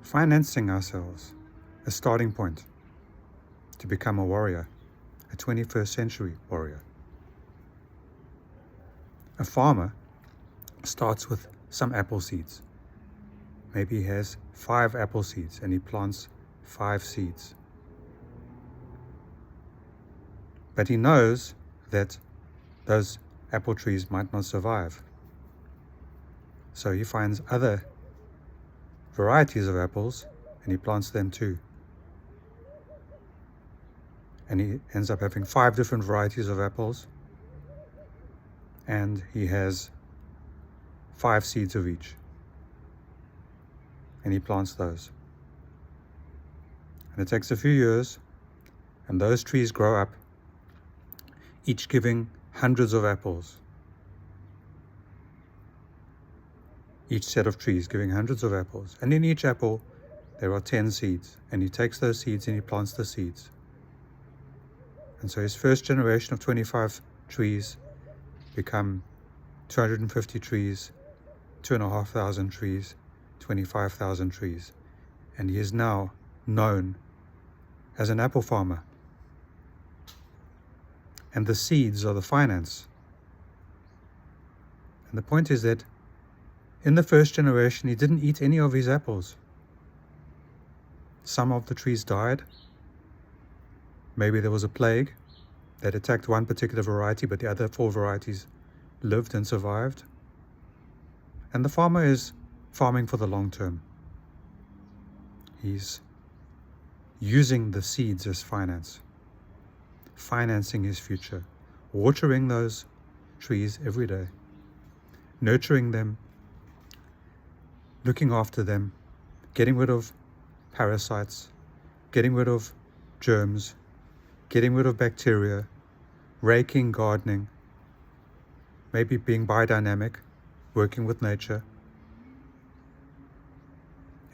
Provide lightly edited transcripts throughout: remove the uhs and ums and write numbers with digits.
financing ourselves a starting point to become a warrior, a 21st century warrior. A farmer starts with some apple seeds. Maybe he has 5 apple seeds and he plants 5 seeds. But he knows that those apple trees might not survive. So he finds other varieties of apples and he plants them too. And he ends up having 5 different varieties of apples, and he has 5 seeds of each. And he plants those. And it takes a few years, and those trees grow up, each giving hundreds of apples. Each set of trees giving hundreds of apples. And in each apple, there are 10 seeds. And he takes those seeds and he plants the seeds. And so his first generation of 25 trees become 250 trees, 2,500 trees, 25,000 trees. And he is now known as an apple farmer. And the seeds are the finance. And the point is that in the first generation, he didn't eat any of his apples. Some of the trees died. Maybe there was a plague that attacked one particular variety, but the other 4 varieties lived and survived. And the farmer is farming for the long term. He's using the seeds as finance, financing his future, watering those trees every day, nurturing them, looking after them, getting rid of parasites, getting rid of germs, getting rid of bacteria, raking, gardening, maybe being biodynamic, working with nature.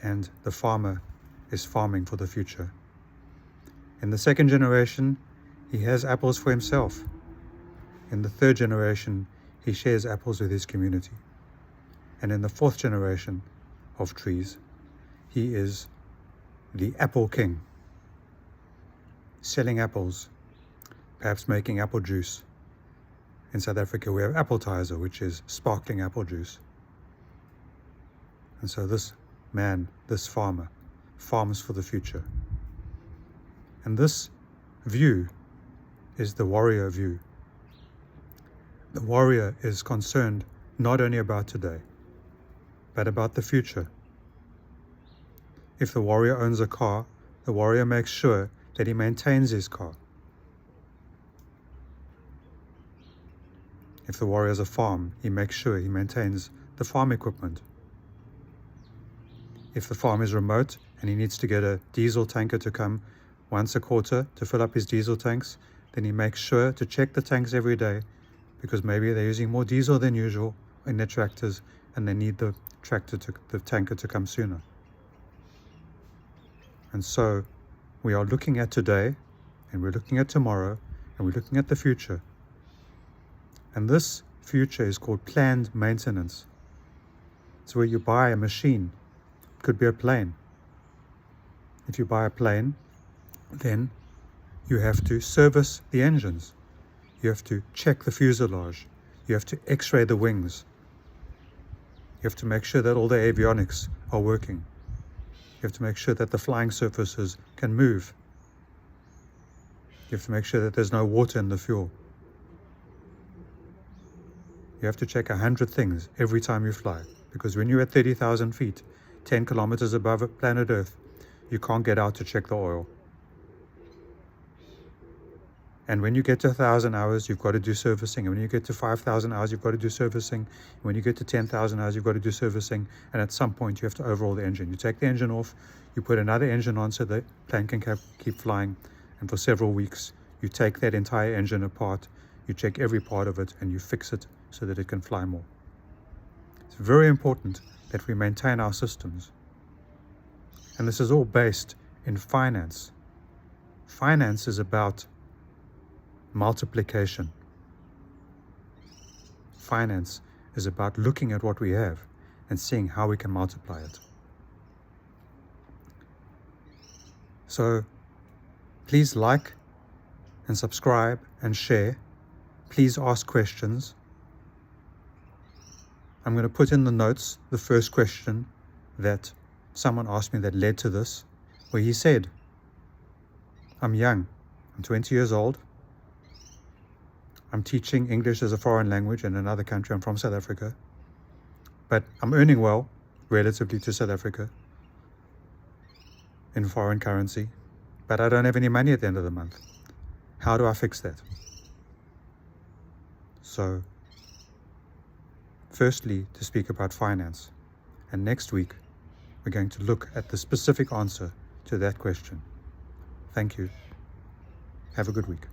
And the farmer is farming for the future. In the second generation, he has apples for himself. In the third generation, he shares apples with his community. And in the 4th generation of trees, he is the apple king, selling apples, perhaps making apple juice. In South Africa, we have Appletiser, which is sparkling apple juice. And so this man, this farmer, farms for the future. And this view is the warrior view. The warrior is concerned not only about today, but about the future. If the warrior owns a car, the warrior makes sure that he maintains his car. If the warrior has a farm, he makes sure he maintains the farm equipment. If the farm is remote and he needs to get a diesel tanker to come once a quarter to fill up his diesel tanks, then he makes sure to check the tanks every day, because maybe they're using more diesel than usual in their tractors and they need the tanker to come sooner. And so we are looking at today, and we're looking at tomorrow, and we're looking at the future. And this future is called planned maintenance. It's where you buy a machine. It could be a plane. If you buy a plane, then you have to service the engines. You have to check the fuselage. You have to x-ray the wings. You have to make sure that all the avionics are working. You have to make sure that the flying surfaces can move. You have to make sure that there's no water in the fuel. You have to check 100 things every time you fly, because when you're at 30,000 feet, 10 kilometers above planet Earth, you can't get out to check the oil. And when you get to 1,000 hours, you've got to do servicing. And when you get to 5,000 hours, you've got to do servicing. And when you get to 10,000 hours, you've got to do servicing. And at some point, you have to overhaul the engine. You take the engine off, you put another engine on so the plane can keep flying. And for several weeks, you take that entire engine apart, you check every part of it, and you fix it so that it can fly more. It's very important that we maintain our systems. And this is all based in finance. Finance is about multiplication. Finance is about looking at what we have and seeing how we can multiply it. So please like and subscribe and share. Please ask questions. I'm going to put in the notes the first question that someone asked me that led to this, where he said, I'm young, I'm 20 years old, I'm teaching English as a foreign language in another country, I'm from South Africa, but I'm earning well relatively to South Africa in foreign currency, but I don't have any money at the end of the month. How do I fix that? So, firstly, to speak about finance, and next week we're going to look at the specific answer to that question. Thank you. Have a good week.